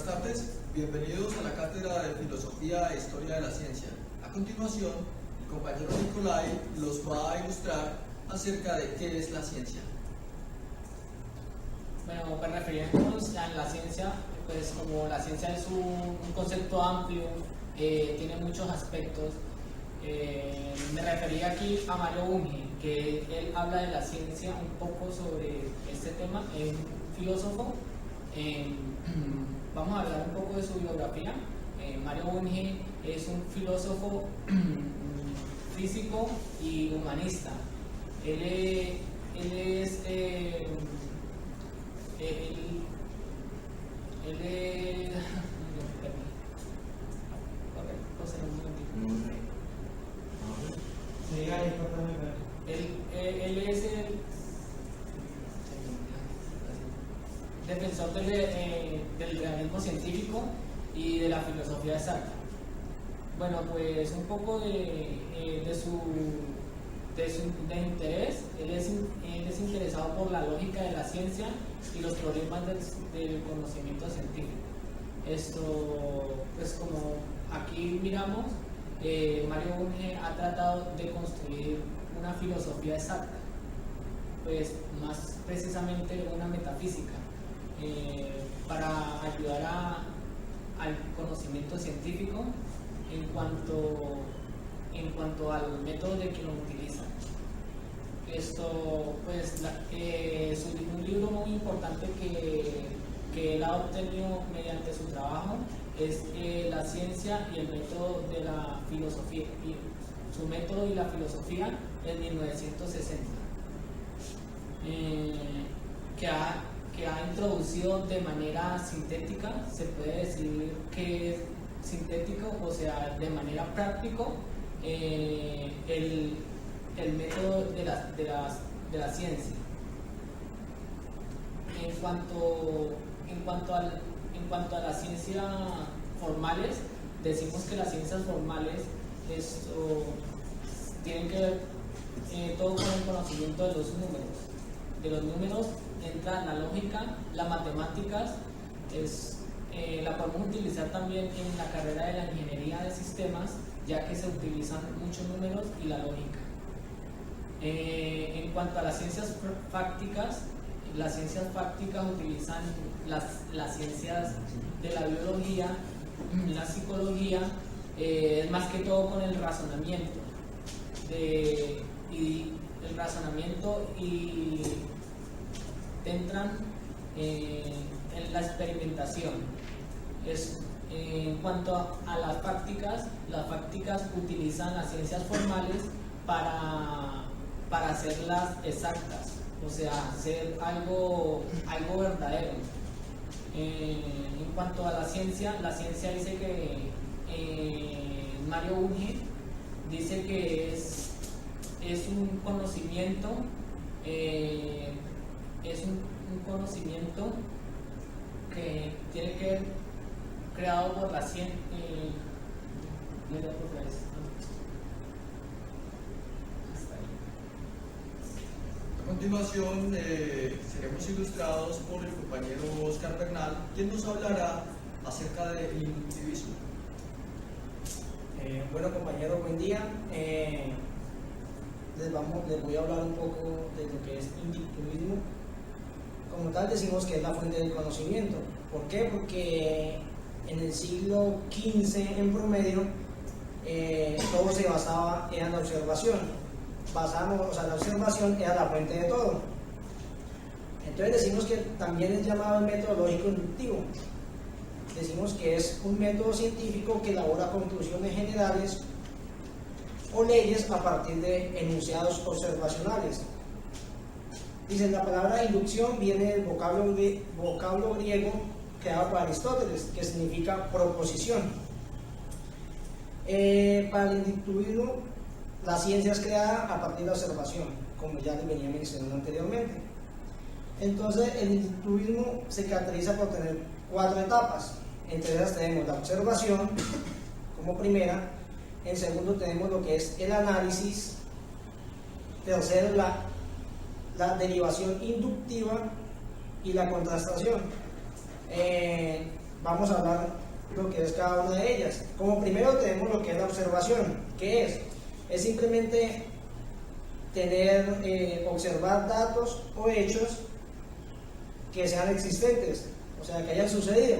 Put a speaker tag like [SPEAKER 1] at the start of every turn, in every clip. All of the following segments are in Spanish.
[SPEAKER 1] tardes, bienvenidos a la Cátedra de Filosofía e Historia de la Ciencia. A continuación, el compañero Nicolai los va a ilustrar acerca de qué es la ciencia.
[SPEAKER 2] Bueno, pues refiriéndonos a la ciencia, pues como la ciencia es un concepto amplio, tiene muchos aspectos, me refería aquí a Mario Bunge, que él habla de la ciencia un poco sobre este tema, es un filósofo. Vamos a hablar un poco de su biografía. Mario Bunge es un filósofo físico y humanista. Él es el defensor del realismo científico y de la filosofía exacta. Bueno, pues un poco de interés, él es interesado por la lógica de la ciencia y los problemas del conocimiento científico. Esto, pues como aquí miramos, Mario Bunge ha tratado de construir una filosofía exacta, pues más precisamente una metafísica, para ayudar al conocimiento científico en cuanto al método de quien lo utiliza. Esto, pues, un libro muy importante que él ha obtenido mediante su trabajo es La ciencia y el método de la filosofía, y su método y la filosofía en 1960, que ha introducido de manera sintética, se puede decir que es sintético, o sea, de manera práctico, el método de la ciencia. En cuanto a las ciencias formales, decimos que las ciencias formales tienen que ver todo con el conocimiento de los números. De los números entra la lógica, las matemáticas, la podemos utilizar también en la carrera de la ingeniería de sistemas, ya que se utilizan muchos números y la lógica. En cuanto a las ciencias fácticas utilizan las ciencias de la biología, la psicología, más que todo con el razonamiento. Y entran en la experimentación. En cuanto a las fácticas utilizan las ciencias formales para hacerlas exactas, o sea, hacer algo verdadero. En cuanto a la ciencia dice que Mario Bunge dice que es un conocimiento, un conocimiento que tiene que ser creado por la ciencia.
[SPEAKER 1] A continuación, seremos ilustrados por el compañero Oscar Bernal, quien nos hablará acerca del inductivismo.
[SPEAKER 3] Bueno, compañeros, buen día. Les voy a hablar un poco de lo que es inductivismo. Como tal, decimos que es la fuente del conocimiento. ¿Por qué? Porque en el siglo XV, en promedio, todo se basaba en la observación. La observación era la fuente de todo. Entonces decimos que también es llamado el método lógico inductivo. Decimos que es un método científico que elabora conclusiones generales o leyes a partir de enunciados observacionales. Dicen, la palabra inducción viene del vocablo griego creado por Aristóteles, que significa proposición. Para el inductivismo, la ciencia es creada a partir de la observación, como ya les venía mencionando anteriormente. Entonces, el inductivismo se caracteriza por tener 4 etapas. Entre ellas tenemos la observación como primera, en segundo tenemos lo que es el análisis, tercero la derivación inductiva y la contrastación. vamos a hablar lo que es cada una de ellas. Como primero tenemos lo que es la observación. ¿Qué es? Es simplemente observar datos o hechos que sean existentes, o sea, que hayan sucedido,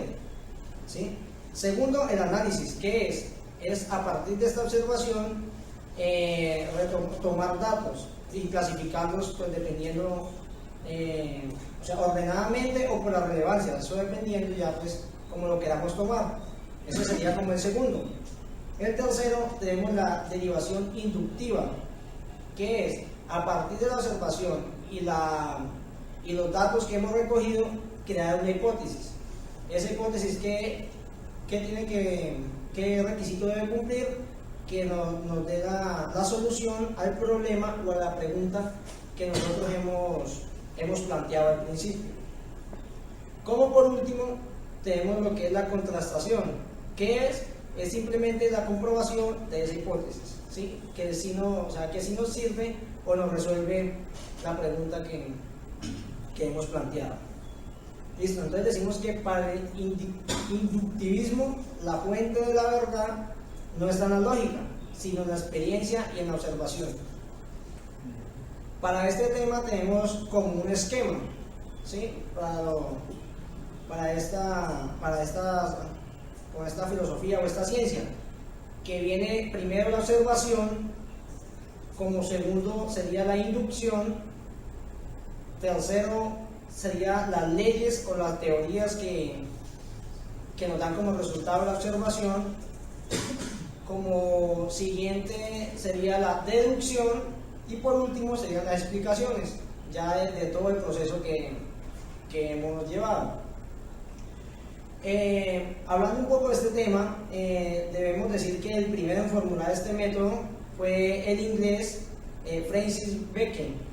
[SPEAKER 3] ¿sí? Segundo, el análisis. ¿Qué es? Es a partir de esta observación tomar datos y clasificarlos, pues dependiendo, o sea, ordenadamente o por la relevancia, eso dependiendo ya pues como lo queramos tomar. Eso sería como el segundo. El tercero, tenemos la derivación inductiva, que es a partir de la observación y los datos que hemos recogido, crear una hipótesis. Esa hipótesis, ¿qué tiene qué requisito debe cumplir? Que nos dé la solución al problema o a la pregunta que nosotros hemos planteado al principio. Como por último, tenemos lo que es la contrastación, que es simplemente la comprobación de esa hipótesis, ¿sí? Que si nos sirve o nos resuelve la pregunta que hemos planteado. Listo, entonces decimos que para el inductivismo la fuente de la verdad no está en la lógica, sino en la experiencia y en la observación. Para este tema tenemos como un esquema, ¿sí? Para esta filosofía o esta ciencia, que viene primero la observación, como segundo sería la inducción, tercero sería las leyes o las teorías que nos dan como resultado la observación, como siguiente sería la deducción y por último serían las explicaciones, ya de todo el proceso que hemos llevado. Hablando un poco de este tema, debemos decir que el primero en formular este método fue el inglés Francis Bacon,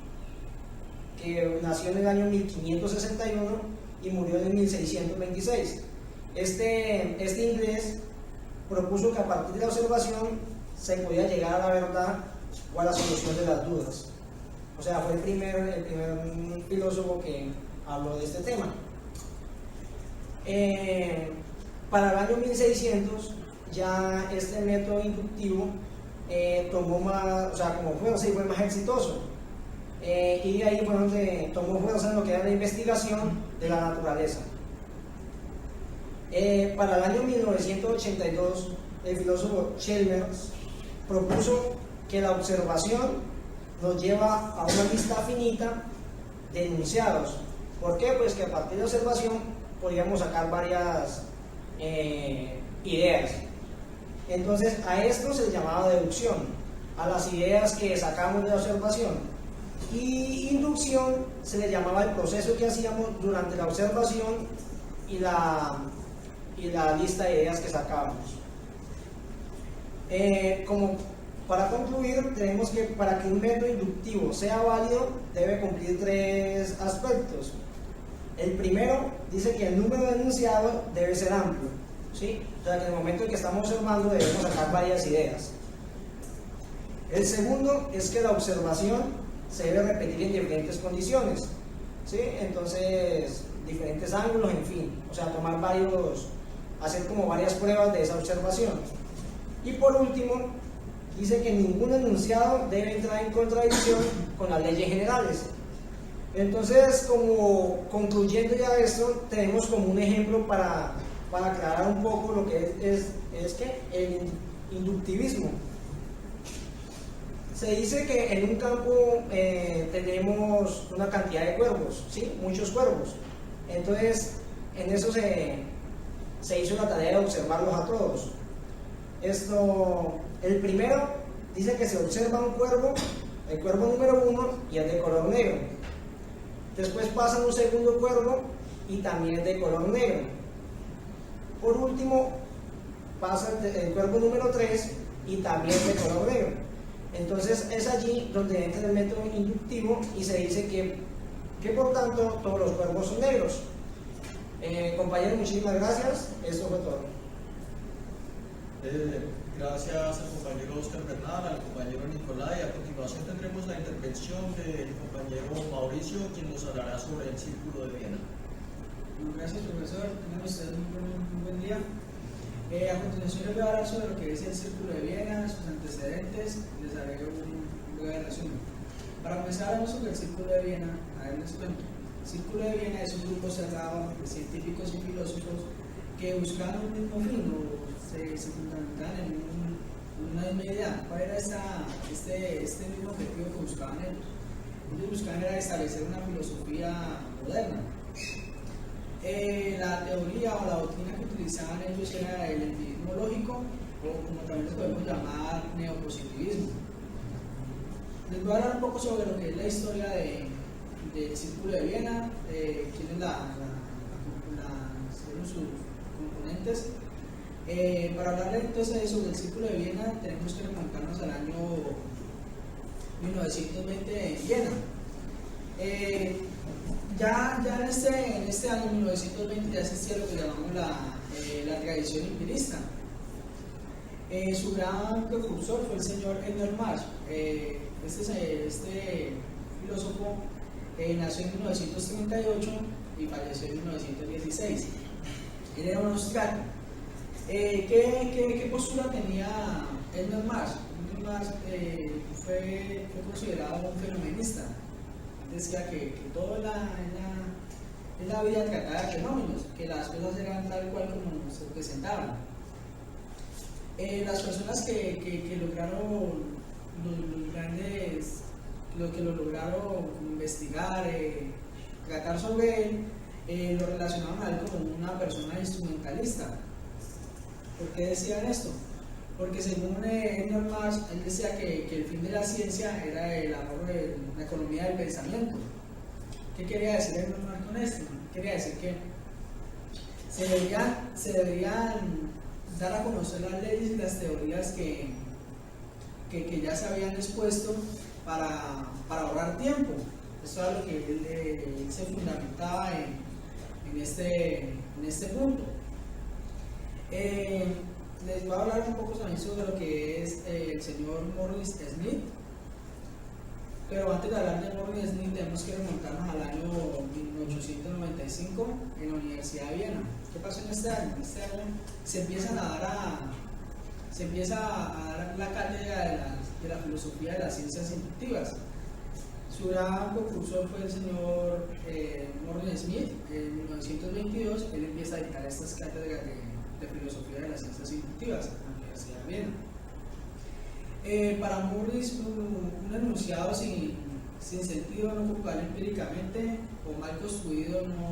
[SPEAKER 3] que nació en el año 1561 y murió en el 1626. Este inglés propuso que a partir de la observación se podía llegar a la verdad o a la solución de las dudas. O sea, fue el primer filósofo que habló de este tema. Para el año 1600 ya este método inductivo tomó más, o sea, como fuerza y fue más exitoso. Y ahí fue donde tomó fuerza en lo que era la investigación de la naturaleza. Para el año 1982, el filósofo Chalmers propuso que la observación nos lleva a una lista finita de enunciados. ¿Por qué? Pues que a partir de la observación podríamos sacar varias ideas. Entonces a esto se le llamaba deducción, a las ideas que sacamos de la observación. Y inducción se le llamaba el proceso que hacíamos durante la observación y la lista de ideas que sacábamos. Como para concluir, tenemos que para que un método inductivo sea válido debe cumplir tres aspectos. El primero dice que el número de enunciados debe ser amplio, ¿sí? O sea que en el momento en que estamos observando debemos sacar varias ideas. El segundo es que la observación se debe repetir en diferentes condiciones, ¿sí? Entonces, diferentes ángulos, en fin, o sea, hacer como varias pruebas de esa observación. Y por último, dice que ningún enunciado debe entrar en contradicción con las leyes generales. Entonces, como concluyendo ya esto, tenemos como un ejemplo para aclarar un poco lo que es el inductivismo. Se dice que en un campo tenemos una cantidad de cuervos, ¿sí? Muchos cuervos. Entonces, en eso se hizo la tarea de observarlos a todos. El primero dice que se observa un cuervo, el cuervo número 1, y es de color negro. Después pasa un segundo cuervo y también es de color negro. Por último, pasa el cuervo número 3 y también es de color negro. Entonces es allí donde entra el método inductivo y se dice que por tanto todos los cuervos son negros. Compañeros, muchísimas gracias. Esto fue todo.
[SPEAKER 1] Gracias al compañero Oscar Bernal, al compañero Nicolai. A continuación tendremos la intervención del compañero Mauricio, quien nos hablará sobre el Círculo de Viena.
[SPEAKER 3] Gracias, profesor. Tengan ustedes un buen día. A continuación les voy a hablar sobre lo que es el Círculo de Viena, sus antecedentes, les haré un breve resumen. Para comenzar, hablamos sobre el Círculo de Viena. A ver, les cuento. El Círculo de Viena es un grupo cerrado de científicos y filósofos que buscaban un mismo fin o se fundamentaban en una misma idea. ¿Cuál era este mismo objetivo que buscaban ellos? Ellos buscaban era establecer una filosofía moderna. La teoría o la doctrina que utilizaban ellos era el empirismo lógico, o como también lo podemos llamar neopositivismo. Les voy a hablar un poco sobre lo que es la historia del Círculo de Viena, quiénes fueron sus componentes. Para hablar entonces sobre el Círculo de Viena, tenemos que remontarnos al año 1920 en Viena. Ya en este año 1920 ya existía lo que llamamos la tradición empirista. Su gran precursor fue el señor Edmund Marsh. Este filósofo nació en 1938 y falleció en 1916. Él era un austriaco. ¿Qué postura tenía Edmund Marsh? Edmund Marsh fue considerado un fenomenista. Decía que todo en la vida trataba de fenómenos, que las cosas eran tal cual como se presentaban. Las personas que lograron lo lograron investigar, tratar sobre él, lo relacionaban a él como una persona instrumentalista. ¿Por qué decían esto? Porque según Edmund Marsh, él decía que el fin de la ciencia era el ahorro de la economía del pensamiento. ¿Qué quería decir Edmund Marsh con esto? Quería decir que se deberían dar a conocer las leyes y las teorías que ya se habían expuesto para ahorrar tiempo. Eso era lo que él se fundamentaba en este punto. Les voy a hablar un poco también sobre lo que es el señor Morris Smith, pero antes de hablar de Morris Smith tenemos que remontarnos al año 1895 en la Universidad de Viena. ¿Qué pasó en este año? En este año se empieza a dar la cátedra de la filosofía de las ciencias inductivas. Su gran precursor fue el señor Morris Smith. En 1922 él empieza a dictar estas cátedras de filosofía de las ciencias inductivas en la Universidad de Viena. Para Morris, un enunciado sin sentido, no comprobable empíricamente o mal construido, no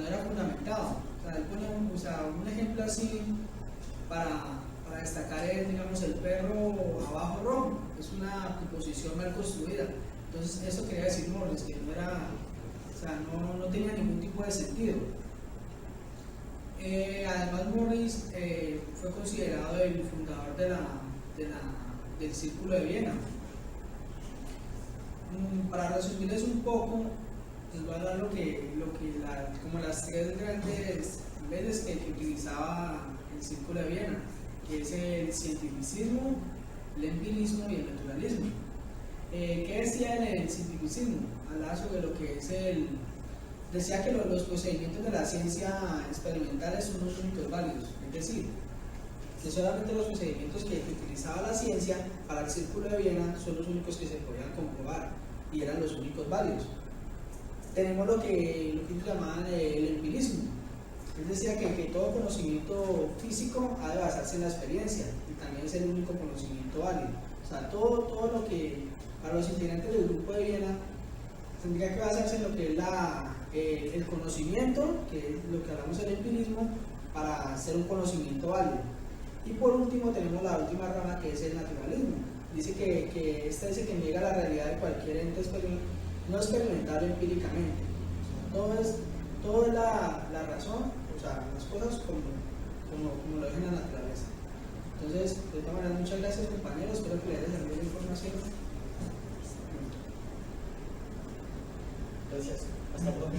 [SPEAKER 3] era fundamentado. Él pone un ejemplo así para destacar digamos, el perro abajo rojo. Es una proposición mal construida. Entonces, eso quería decir Morris, que no tenía ningún tipo de sentido. Además, Morris fue considerado el fundador del Círculo de Viena. Para resumirles un poco, les voy a dar como las tres grandes leyes que utilizaba el Círculo de Viena, que es el cientificismo, el empirismo y el naturalismo. ¿Qué decía en el cientificismo? Hablaba sobre lo que es decía que los procedimientos de la ciencia experimentales son los únicos válidos, es decir, que solamente los procedimientos que utilizaba la ciencia para el Círculo de Viena son los únicos que se podían comprobar y eran los únicos válidos. Tenemos lo que ellos llamaban el empirismo. Él decía que todo conocimiento físico ha de basarse en la experiencia y también es el único conocimiento válido. O sea, todo lo que para los integrantes del grupo de Viena tendría que basarse en lo que es el conocimiento, que es lo que hablamos del empirismo, para hacer un conocimiento válido. Y por último tenemos la última rama, que es el naturalismo. Dice que esta dice que niega la realidad de cualquier ente no experimentable empíricamente. Todo es la razón, o sea, las cosas como lo dejan la naturaleza. Entonces, de todas maneras, muchas gracias, compañeros, espero que les haya servido la información.
[SPEAKER 1] Gracias. Hasta pronto.